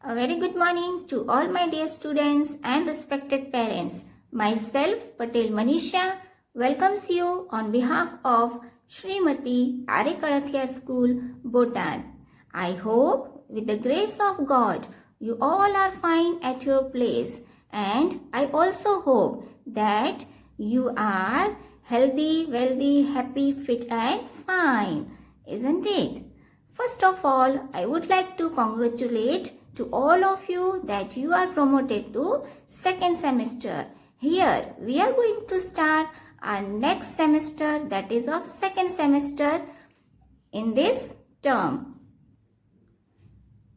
A very good morning to all my dear students and respected parents. Myself, Patel Manisha, welcomes you on behalf of Srimati Arikalathia School, Bhutan. I hope with the grace of God, you all are fine at your place, and I also hope that you are healthy, wealthy, happy, fit and fine, isn't it? First of all, I would like to congratulate to all of you that you are promoted to second semester. Here we are going to start our next semester, that is of second semester in this term.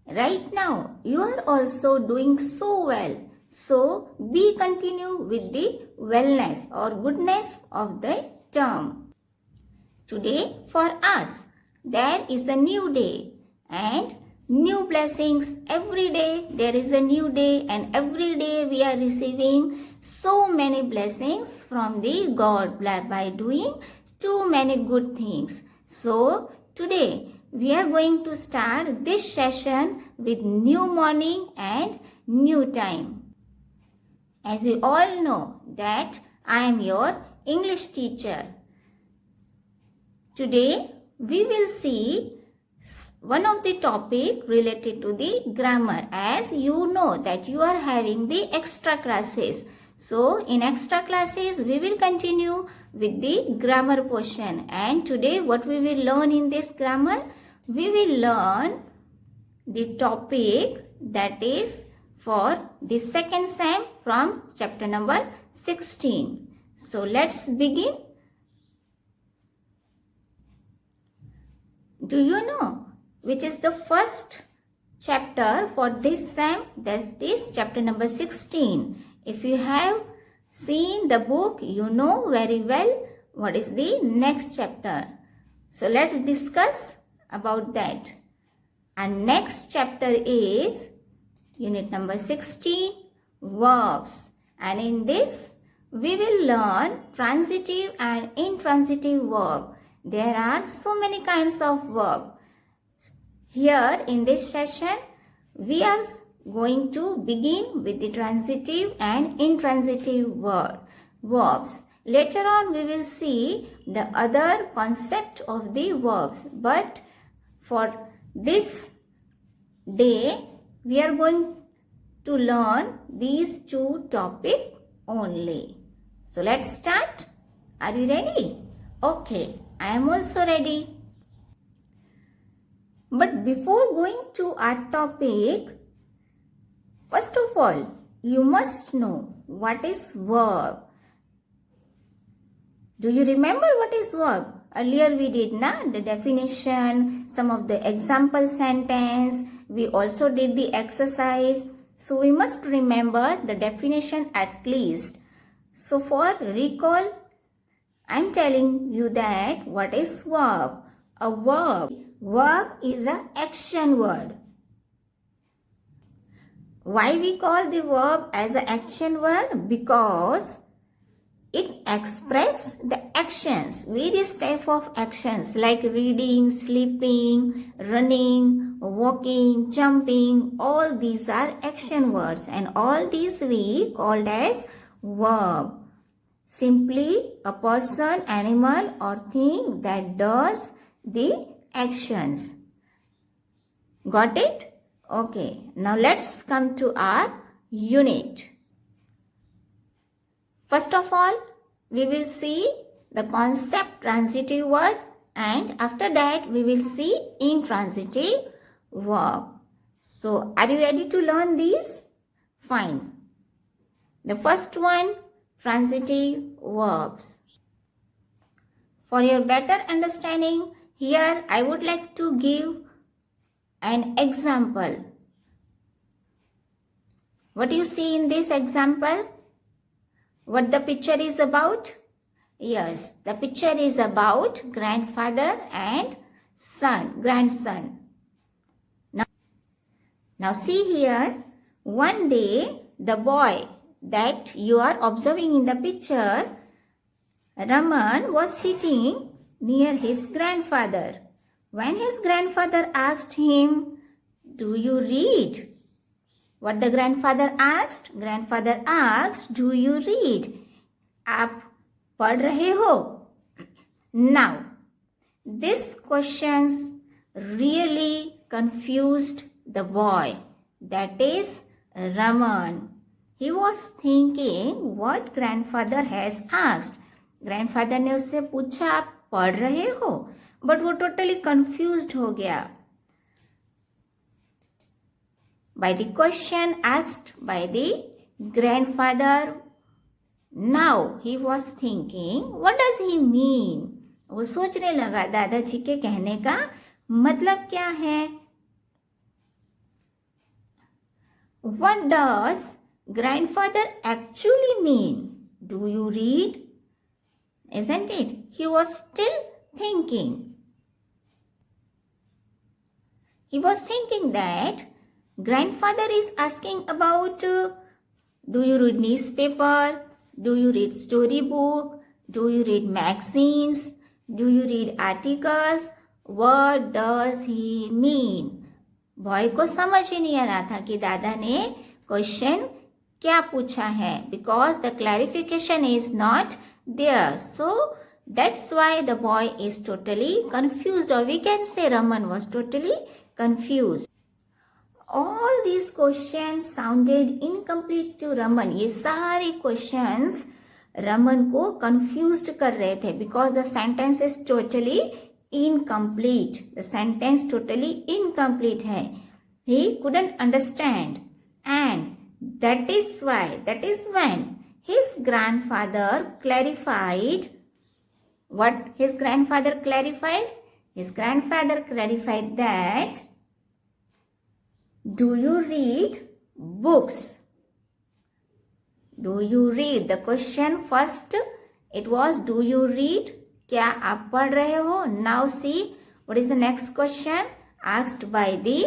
Right now you are also doing so well. So be continue with the wellness or goodness of the term. Today for us there is a new day and new blessings. Every day there is a new day, and every day we are receiving so many blessings from the God by doing too many good things. So today we are going to start this session with new morning and new time. As you all know that I am your English teacher. Today we will see one of the topic related to the grammar. As you know that you are having the extra classes. So in extra classes we will continue with the grammar portion, and today what we will learn in this grammar, we will learn the topic that is for the second sem from chapter number 16. So let's begin. Do you know which is the first chapter for this sem? That is chapter number 16. If you have seen the book, you know very well what is the next chapter. So let's discuss about that. And next chapter is unit number 16, verbs. And in this we will learn transitive and intransitive verb. There are so many kinds of verb. Here in this session, we are going to begin with the transitive and intransitive verbs. Later on, we will see the other concept of the verbs. But for this day, we are going to learn these two topics only. So let's start. Are you ready? Okay, I am also ready. But before going to our topic, first of all, you must know what is verb. Do you remember what is verb? Earlier we did the definition, some of the example sentence. We also did the exercise. So we must remember the definition at least. So for recall, I am telling you that what is verb? A verb is an action word. Why we call the verb as an action word? Because it expresses the actions, various type of actions like reading, sleeping, running, walking, jumping. All these are action words, and all these we called as verb. Simply a person, animal or thing that does the actions. Got it? Okay. Now let's come to our unit. First of all, we will see the concept transitive word, and after that we will see intransitive verb. So are you ready to learn these? Fine. The first one, transitive verbs. For your better understanding, here I would like to give an example. What do you see in this example? What the picture is about? Yes, the picture is about grandfather and grandson. Now see here, one day the boy that you are observing in the picture, Raman, was sitting near his grandfather. When his grandfather asked him, "Do you read?" What the grandfather asked? Grandfather asked, do you read? आप पढ़ रहे हो? Now, this questions really confused the boy. That is Raman. He was thinking what grandfather has asked. Grandfather ने उससे पूछा आप पढ़ रहे हो? But वो totally confused हो गया. By the question asked by the grandfather, now he was thinking, what does he mean? वो सोचने लगा दादाजी के कहने का मतलब क्या है? What does grandfather actually mean? Do you read? Isn't it? He was still thinking. He was thinking that grandfather is asking about do you read newspaper? Do you read storybook? Do you read magazines? Do you read articles? What does he mean? Boy को समझ ही नहीं आ रहा था कि दादा ने question क्या पूछा है, because the clarification is not there. So that's why the boy is totally confused, और we can say Raman was totally confused. All these question sounded incomplete to Raman. ये सारे क्वेश्चंस रमन को कंफ्यूज्ड कर रहे थे, because the sentence is totally incomplete. The sentence totally incomplete hai. He couldn't understand, and that is when his grandfather clarified. What his grandfather clarified? His grandfather clarified that do you read books? Do you read? The question first it was do you read? क्या आप पढ़ रहे हो? Now see what is the next question asked by the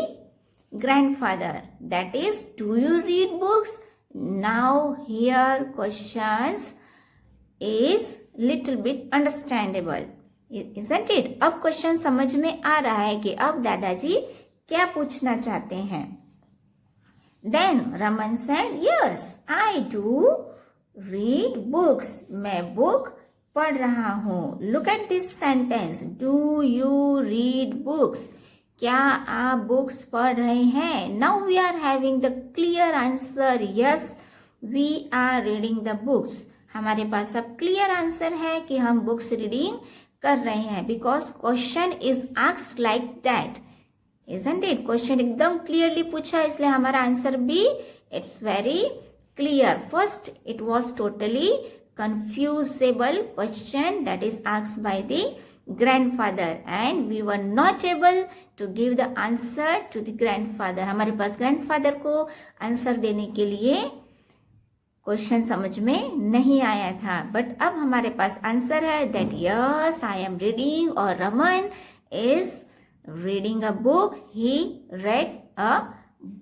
grandfather. That is, do you read books? Now here questions is little bit understandable, isn't it? अब question समझ में आ रहा है कि अब दादाजी क्या पूछना चाहते हैं. Then Raman said, yes, I do read books. मैं बुक पढ़ रहा हूँ. Look at this sentence, do you read books? क्या आप बुक्स पढ़ रहे हैं? Now we are having the clear answer, yes we are reading the books. हमारे पास अब क्लियर आंसर है कि हम बुक्स रीडिंग कर रहे हैं, because question is asked like that, isn't it? Question एकदम क्लियरली पूछा, इसलिए हमारा आंसर भी it's very clear. First it was totally confusable question that is asked by the grandfather, and we were not able to give the answer to the grandfather. हमारे पास grandfather को answer देने के लिए question समझ में नहीं आया था, बट अब हमारे पास आंसर है that yes I am reading, or Raman is reading a book. He read a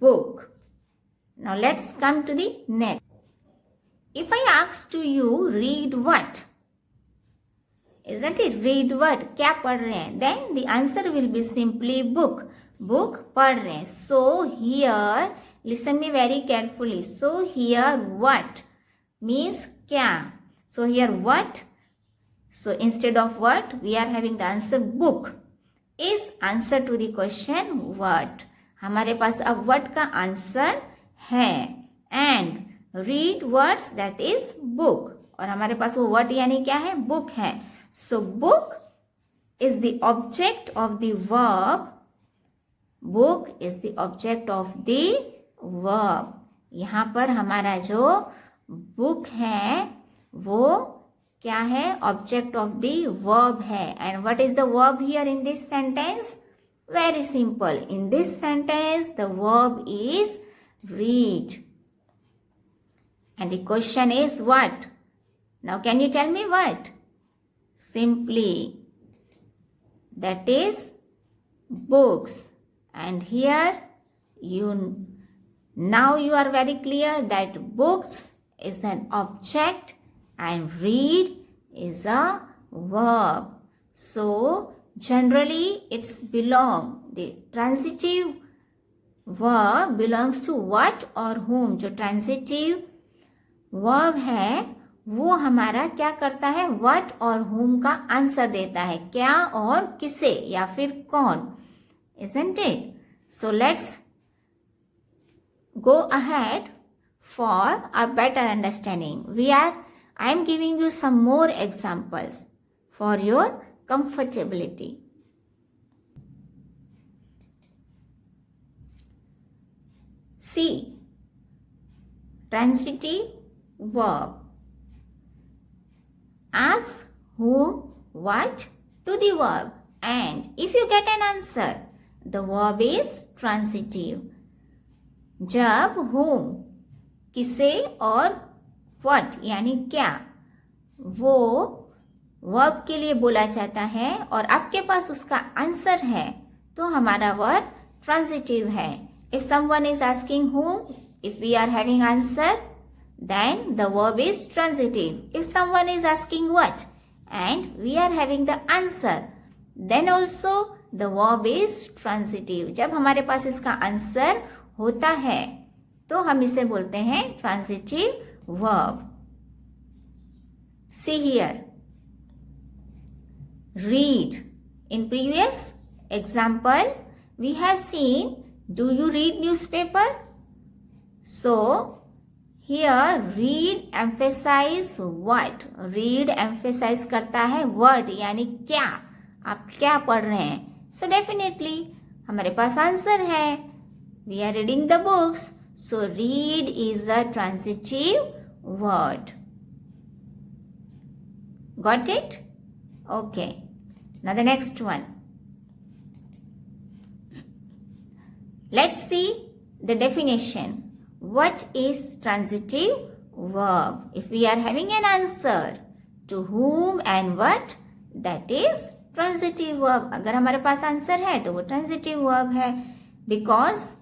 book. Now let's come to the next. If I ask to you, read what? Isn't it? Read what? क्या पढ़ रहे हैं? Then the answer will be simply book. Book पढ़ रहे हैं. So here, listen me very carefully. So here what means क्या? So here what? So instead of what, we are having the answer book is answer to the question what. हमारे पास अब what का answer है, and read words that is book, और हमारे पास वो word यानी क्या है? book है. So book is the object of the verb. Book is the object of the verb. यहाँ पर हमारा जो book है वो क्या है? object of the verb है. And what is the verb here in this sentence? Very simple. In this sentence the verb is read. And the question is what? Now can you tell me what? Simply, that is books. And here now you are very clear that books is an object and read is a verb. So generally it's belong, the transitive verb belongs to what और whom. जो transitive verb है वो हमारा क्या करता है, what और whom का आंसर देता है, क्या और किसे या फिर कौन. Isn't it? So let's go ahead for a better understanding. I am giving you some more examples for your comfortability. See, transitive verb. Ask whom, what to the verb, and if you get an answer, the verb is transitive. जब whom किसे और what यानी क्या वो verb के लिए बोला जाता है और आपके पास उसका आंसर है तो हमारा वर्ब ट्रांजिटिव है. If someone is asking whom, if we are having answer, then the verb is transitive. If someone is asking what and we are having the answer, then also the verb is transitive. जब हमारे पास इसका answer होता है तो हम इसे बोलते हैं transitive verb. See here. Read. In previous example, we have seen, do you read newspaper? So, here read emphasize what? Read emphasize करता है word यानी क्या, आप क्या पढ़ रहे हैं. So definitely हमारे पास आंसर है. We are reading the books. So read is the transitive word. Got it? Okay. Now the next one. Let's see the definition. What is transitive verb? If we are having an answer to whom and what, that is transitive verb. अगर हमारे पास answer है तो वो transitive verb है. Because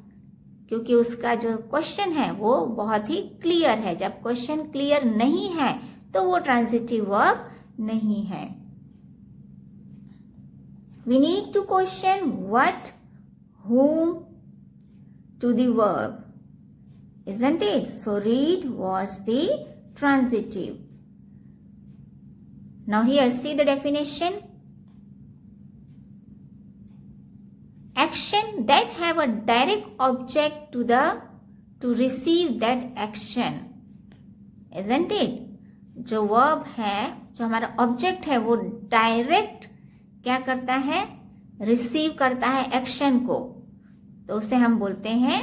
क्योंकि उसका जो question है वो बहुत ही क्लियर है. जब क्वेश्चन क्लियर नहीं है तो वो ट्रांजिटिव वर्ब नहीं है. We need to question what, whom to the verb. Isn't it? So read was the transitive. Now here see the definition. Action that have a direct object to receive that action. Isn't it? जो verb है, जो हमारा object है वो direct क्या करता है, receive करता है एक्शन को, तो उसे हम बोलते हैं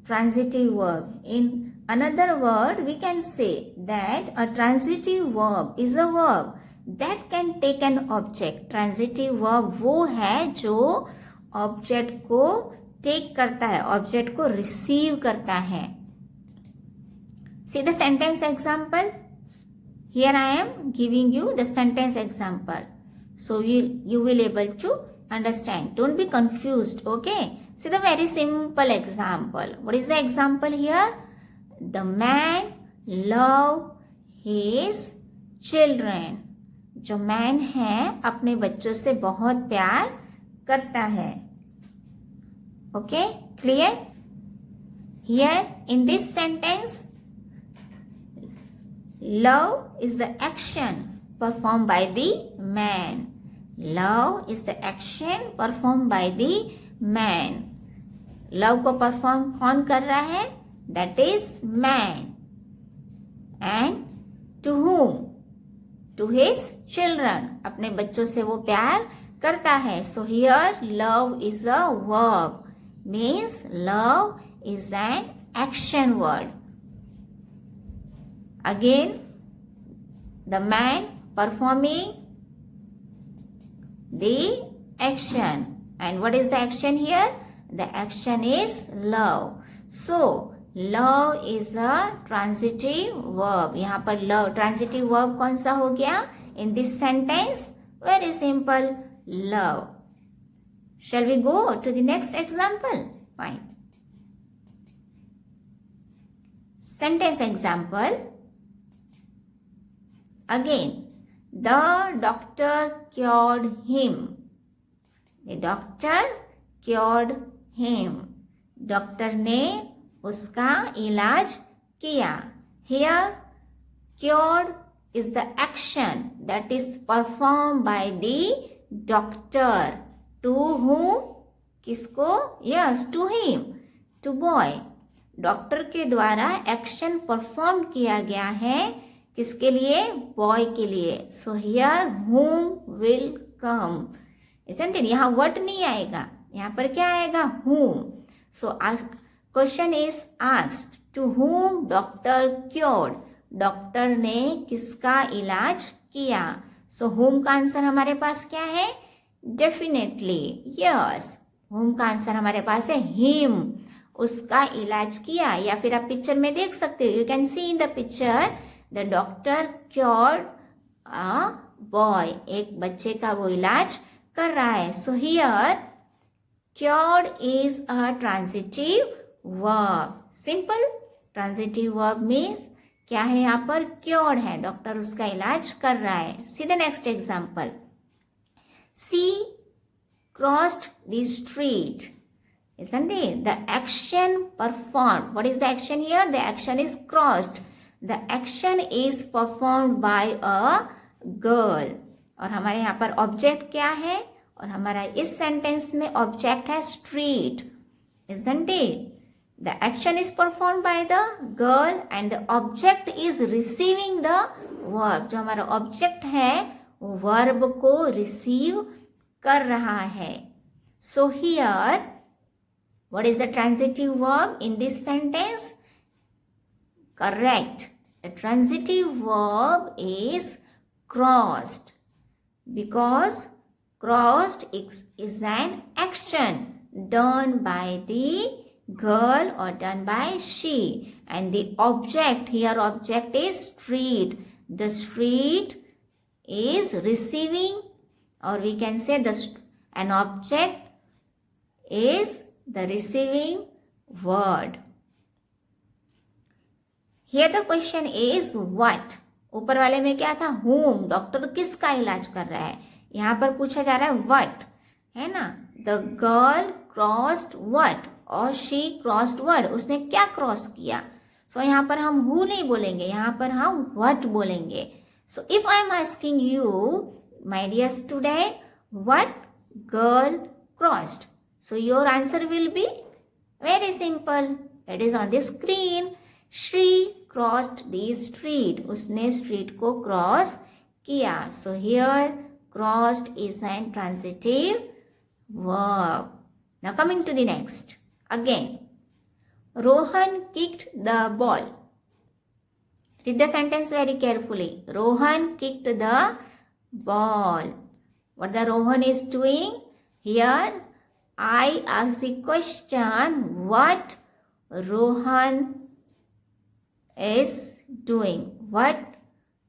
transitive verb. In another word we can say that a transitive verb is a verb that can take an object. Transitive verb वो है जो ऑब्जेक्ट को टेक करता है, ऑब्जेक्ट को रिसीव करता है. See the sentence example. Here I am giving you the sentence example. So you will able to understand. Don't be confused, okay? See the very simple example. What is the example here? The man love his children. जो man है अपने बच्चों से बहुत प्यार करता है. Okay? Clear? Here in this sentence, love is the action performed by the man. Love is the action performed by the man. Love को perform कौन कर रहा है? That is man. And to whom? To his children. अपने बच्चों से वो प्यार करता है. So here love is a verb. Means love is an action word. Again, the man performing the action. And what is the action here? The action is love. So, love is a transitive verb. यहाँ पर love, transitive verb कौन सा हो गया? In this sentence, very simple, love. Shall we go to the next example? Fine. Sentence example. Again, the doctor cured him. The doctor cured him. Doctor ने उसका इलाज किया. Here cured is the action that is performed by the doctor. To whom? किसको? Yes, to him, to boy. Doctor के द्वारा action perform किया गया है किसके लिए? बॉय के लिए. So here whom will come, isn't it? यहाँ what नहीं आएगा, यहाँ पर क्या आएगा? whom. So question is asked, to whom doctor cured. Doctor ने किसका इलाज किया? सो whom का आंसर हमारे पास क्या है? Definitely yes. whom का आंसर हमारे पास है him. उसका इलाज किया. या फिर आप पिक्चर में देख सकते हो, you can C in the picture the doctor cured a boy. एक बच्चे का वो इलाज कर रहा है. So here cured is a transitive verb. Simple. Transitive verb means क्या है? यहाँ पर क्योर्ड है, डॉक्टर उसका इलाज कर रहा है. See the next example. She crossed the street. Isn't it? The action performed. What is the action here? The action is crossed. The action is performed by a girl. और हमारे यहाँ पर ऑब्जेक्ट क्या है? और हमारा इस सेंटेंस में ऑब्जेक्ट है street. Isn't it? The action is performed by the girl and the object is receiving the verb. जो हमारा ऑब्जेक्ट है वो वर्ब को रिसीव कर रहा है. So here what is the transitive verb in this sentence? Correct. The transitive verb is crossed because crossed is an action done by the girl or done by she, and the object here, object is street. The street is receiving, or we can say an object is the receiving word. Here the question is what. ऊपर वाले में क्या था? whom. Doctor किसका इलाज कर रहा है. यहाँ पर पूछा जा रहा है what, है ना. The girl crossed what or she crossed what. उसने क्या क्रॉस किया. So यहाँ पर हम who नहीं बोलेंगे, यहाँ पर हम what बोलेंगे. So if I am asking you, my dear student, what girl crossed? So your answer will be very simple. It is on the screen. She crossed the street. उसने street को cross किया. So here crossed is an transitive verb. Now coming to the next. Again, Rohan kicked the ball. Read the sentence very carefully. Rohan kicked the ball. What the Rohan is doing? Here I ask the question, what Rohan is doing. What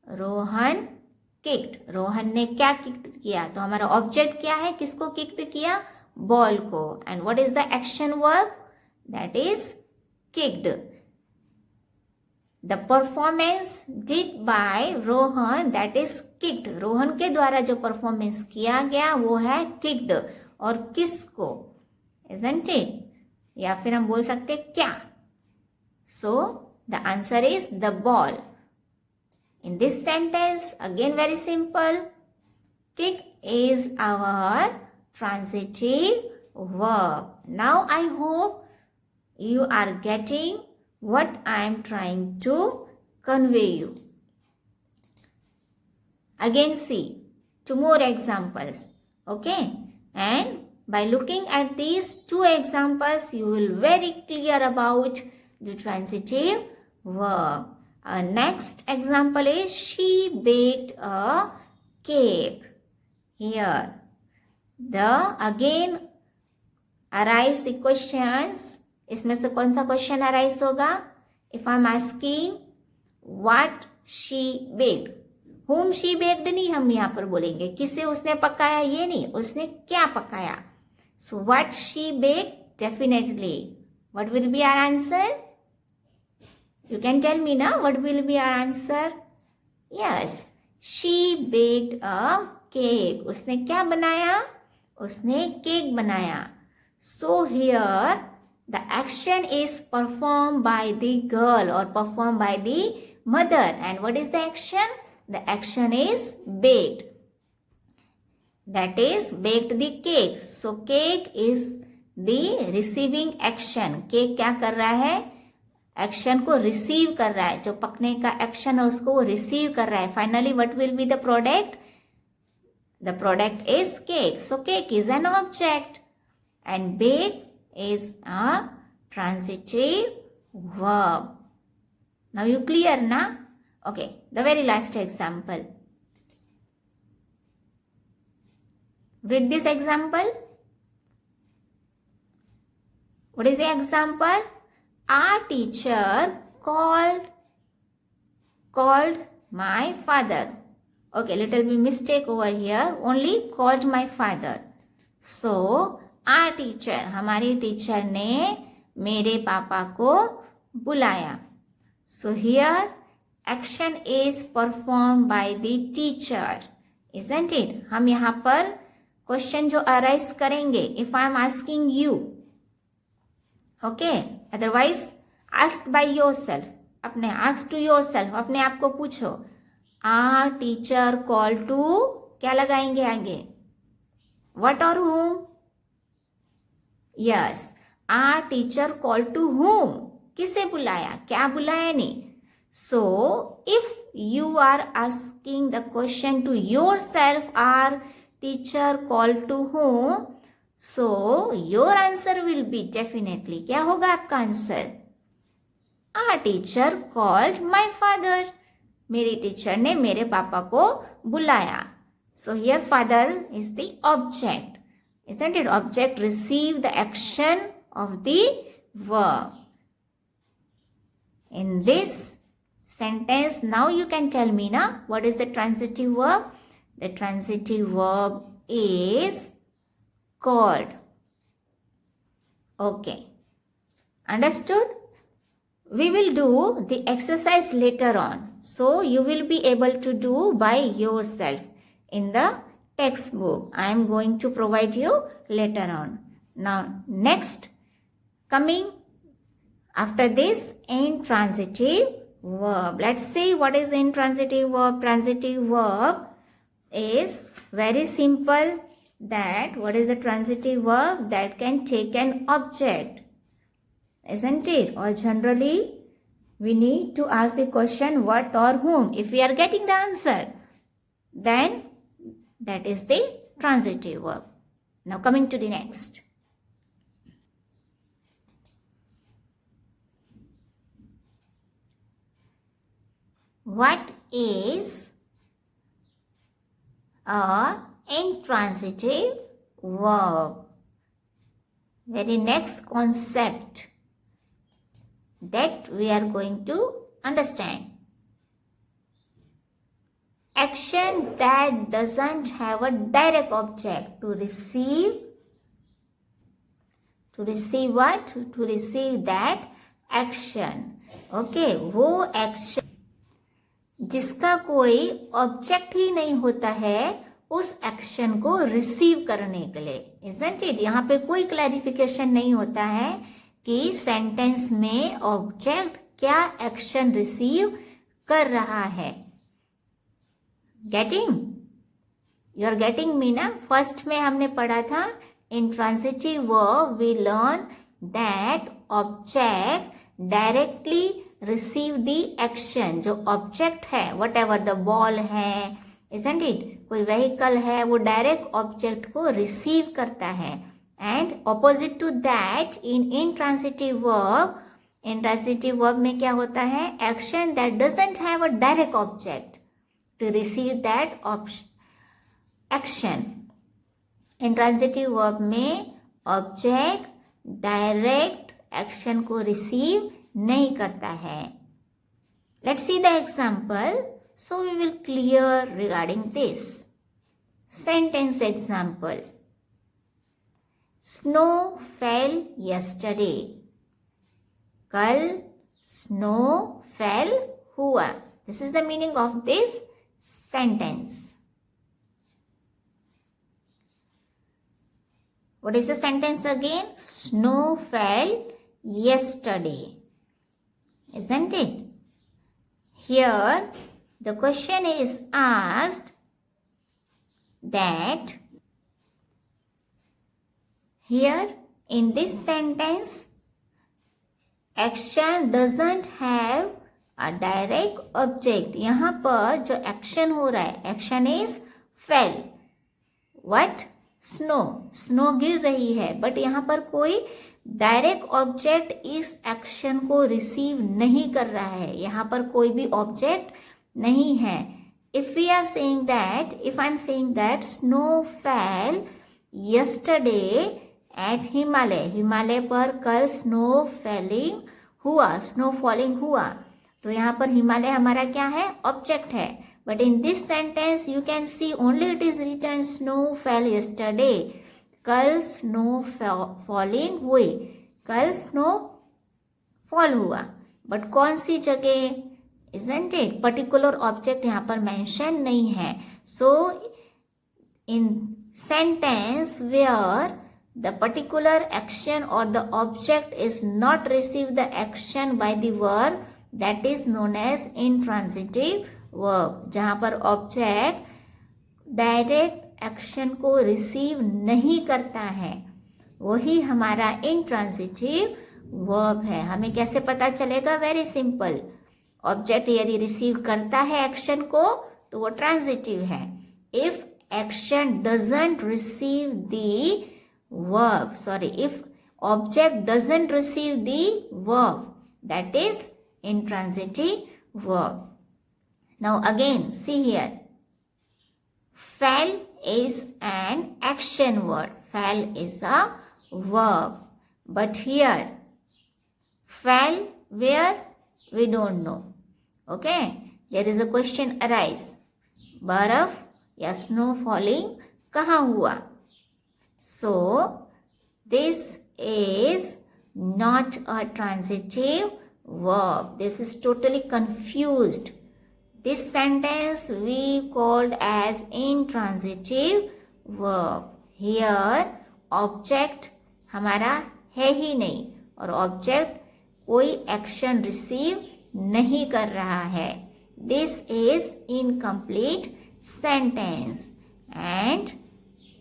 Rohan kicked. Rohan ने क्या kicked किया? तो हमारा object क्या है? किसको kicked किया? Ball को. And what is the action verb? That is kicked. The performance did bye Rohan, that is kicked. Rohan के द्वारा जो परफॉर्मेंस किया गया वो है किक्ड. और किसको? Isn't it? या फिर हम बोल सकते क्या? So the answer is the ball. In this sentence, again very simple. Kick is our transitive verb. Now I hope you are getting what I am trying to convey you. Again see two more examples. Okay? And by looking at these two examples, you will very clear about the transitive verb. Our next example is she baked a cake. Here, again arise the questions. इसमें से कौन सा question arise होगा? If I am asking what she baked, whom she baked नहीं हम यहाँ पर बोलेंगे. किसे उसने पकाया ये नहीं, उसने क्या पकाया. So what she baked? Definitely. What will be our answer? You can tell me now. What will be our answer? Yes. She baked a cake. उसने क्या बनाया? उसने केक बनाया. So here The action is performed by the girl or performed by the mother. And what is the action? The action is baked. That is baked the cake. So cake is the receiving action. Cake क्या कर रहा है? Action को receive कर रहा है. जो पकने का एक्शन है उसको वो रिसीव कर रहा है. Finally what will be the product? The product is cake. So cake is an object and bake is a transitive verb. Now you clear na? Okay, the very last example. Read this example. What is the example? Our teacher called my father. Okay, little bit mistake over here. Only called my father. So, our teacher, हमारी teacher ने मेरे पापा को बुलाया. So here, action is performed by the teacher, isn't it? हम यहाँ पर question जो अराइज करेंगे, if I am asking you, okay, otherwise ask by yourself, अपने ask to yourself, अपने आप को पूछो. Our teacher called to, क्या लगाएंगे आगे? What or whom? Yes, our teacher called to whom? किसे बुलाया? क्या बुलाया नहीं? So, if you are asking the question to yourself, our teacher called to whom? So, your answer will be definitely, क्या होगा आपका answer? Our teacher called my father. मेरी teacher ने मेरे पापा को बुलाया. So here father is the object. Isn't it? Object receive the action of the verb. In this sentence, now you can tell me now, what is the transitive verb? The transitive verb is called. Okay. Understood? We will do the exercise later on. So you will be able to do by yourself in the textbook. I am going to provide you later on. Now next, coming after this, intransitive verb. Let's see what is intransitive verb. Transitive verb is very simple. That what is the transitive verb? That can take an object, isn't it? Or generally we need to ask the question what or whom. If we are getting the answer, then that is the transitive verb. Now coming to the next. What is a intransitive verb? Very next concept that we are going to understand. Action that doesn't have a direct object. To receive what? To receive that action. Okay, वो action जिसका कोई object ही नहीं होता है, उस action को receive करने के लिए. Isn't it? यहाँ पे कोई क्लैरिफिकेशन नहीं होता है कि सेंटेंस में ऑब्जेक्ट क्या एक्शन रिसीव कर रहा है. Getting? You are getting me ना? फर्स्ट में हमने पढ़ा था intransitive verb we learn that object directly receive the action. जो ऑब्जेक्ट है, वट एवर द बॉल है, isn't it? कोई व्हीकल है, वो डायरेक्ट ऑब्जेक्ट को रिसीव करता है. And opposite to that in intransitive verb में क्या होता है? Action that doesn't have a direct object to receive that action. intransitive verb में ऑब्जेक्ट डायरेक्ट एक्शन को रिसीव नहीं करता है. Let's see the example. So we will clear regarding this. Sentence example. Snow fell yesterday. कल snow fell हुआ. This is the meaning of this sentence. What is the sentence again? Snow fell yesterday. Isn't it? Here the question is asked that here in this sentence action doesn't have a direct object. यहाँ पर जो action हो रहा है, action is fell. What? Snow. Snow गिर रही है, but यहाँ पर कोई डायरेक्ट ऑब्जेक्ट इस एक्शन को रिसीव नहीं कर रहा है. यहाँ पर कोई भी ऑब्जेक्ट नहीं है. If we are saying that, if I am saying that snow fell yesterday at Himalaya, Himalaya पर कल स्नो फैलिंग हुआ, स्नो फॉलिंग हुआ, तो यहाँ पर हिमालय हमारा क्या है? ऑब्जेक्ट है. But in this sentence you can see only it is written snow fell yesterday. कल स्नो फॉलिंग हुई, कल स्नो फॉल हुआ, बट कौन सी जगह? Isn't it? पर्टिकुलर ऑब्जेक्ट यहाँ पर मेंशन नहीं है. So in sentence where the particular action or the object is not receive the action by the verb, that is known as intransitive verb. जहाँ पर object direct action को receive नहीं करता है, वही हमारा intransitive verb है. हमें कैसे पता चलेगा? Very simple. ऑब्जेक्ट यदि रिसीव करता है एक्शन को तो वो ट्रांजिटिव है. If action doesn't receive the verb, if object doesn't receive the verb, that is intransitive verb. Now again see here, fell is an action word. Fell is a verb, but here fell where? We don't know. Okay, there is a question arise, बर्फ या snow falling कहाँ हुआ? So, this is not a transitive verb. This is totally confused. This sentence we called as intransitive verb. Here, object हमारा है ही नहीं और object कोई action receive नहीं कर रहा है. This is incomplete sentence and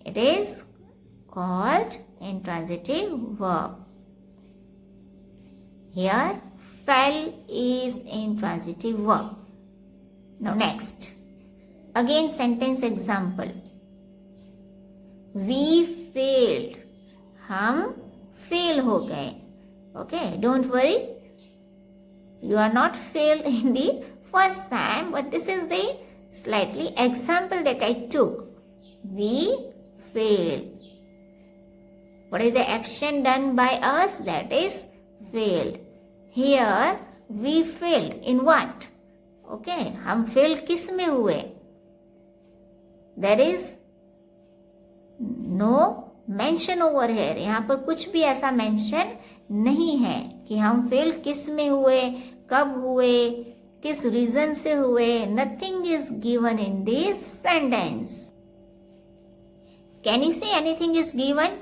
it is called intransitive verb. Here fell is intransitive verb. Now next, again sentence example. We failed. हम fail हो गए. Okay, don't worry. You are not failed in the first time, but this is the slightly example that I took. We failed. What is the action done by us? That is failed. Here we failed in what? Okay, हम fail किस में हुए? There is no mention over here. यहाँ पर कुछ भी ऐसा mention नहीं है कि हम fail किस में हुए, कब हुए, किस reason से हुए. Nothing is given in this sentence. Can you say anything is given?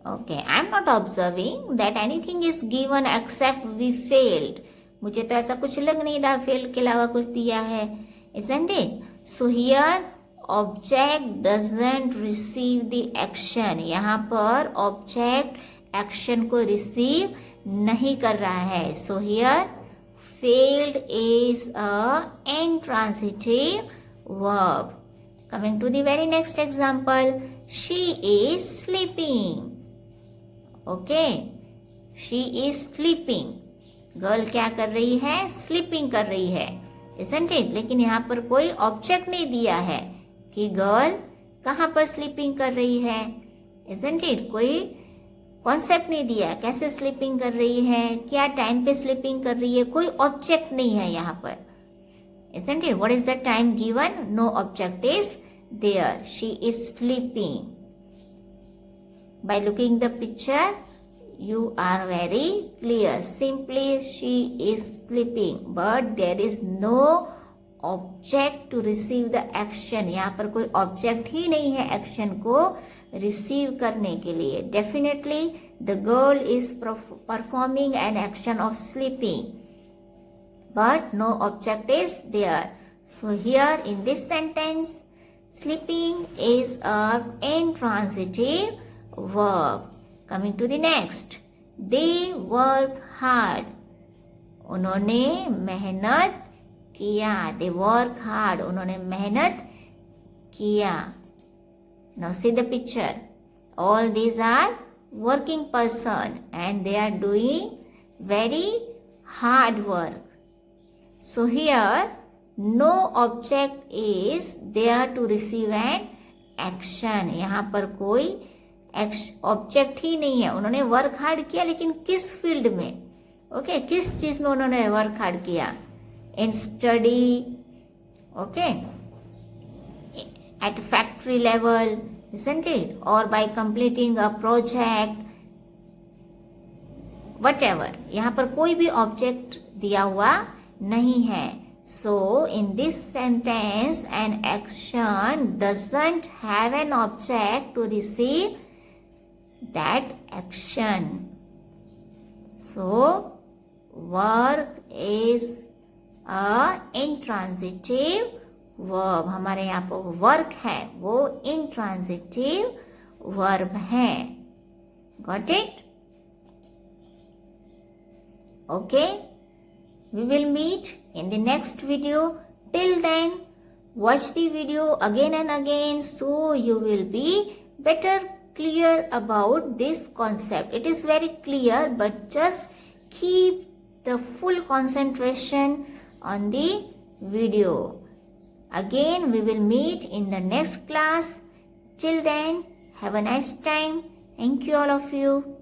Okay, I am not observing that anything is given except we failed. मुझे तो ऐसा कुछ लग नहीं रहा fail के अलावा कुछ दिया है. Isn't it? So here object doesn't receive the action. यहाँ पर object action को receive नहीं कर रहा है. So here failed is a intransitive verb. Coming to the very next example, she is sleeping. Okay, she is sleeping. Girl क्या कर रही है? स्लीपिंग कर रही है. Isn't it? लेकिन यहाँ पर कोई ऑब्जेक्ट नहीं दिया है कि गर्ल कहाँ पर स्लीपिंग कर रही है. Isn't it? कोई कॉन्सेप्ट नहीं दिया कैसे स्लीपिंग कर रही है, क्या टाइम पे स्लीपिंग कर रही है, कोई ऑब्जेक्ट नहीं है यहाँ पर. Isn't it? What is the time given? No object is there. She is sleeping. By looking the picture, you are very clear. Simply she is sleeping, but there is no object to receive the action. यहाँ पर कोई object ही नहीं है action को receive करने के लिए. Definitely the girl is performing an action of sleeping, but no object is there. So here in this sentence, sleeping is an intransitive verb. Coming to the next, they work hard. उन्होंने मेहनत किया. They work hard. उन्होंने मेहनत किया. Now see the picture. All these are working person and they are doing very hard work. So here no object is there to receive an action. यहाँ पर कोई object ही नहीं है. उन्होंने वर्क हार्ड किया, लेकिन किस फील्ड में? ओके, किस चीज में उन्होंने वर्क हार्ड किया? In study, okay, at factory level, isn't it? Or by completing a project, whatever. यहाँ पर कोई भी ऑब्जेक्ट दिया हुआ नहीं है. So in this sentence, an action doesn't have an object to receive that action. So work is a intransitive verb. हमारे यहाँ पर वर्क है, वो intransitive verb है. Got it? Okay. We will meet in the next video. Till then, watch the video again and again so you will be better clear about this concept. It is very clear, but just keep the full concentration on the video. Again, we will meet in the next class. Till then, have a nice time. Thank you all of you.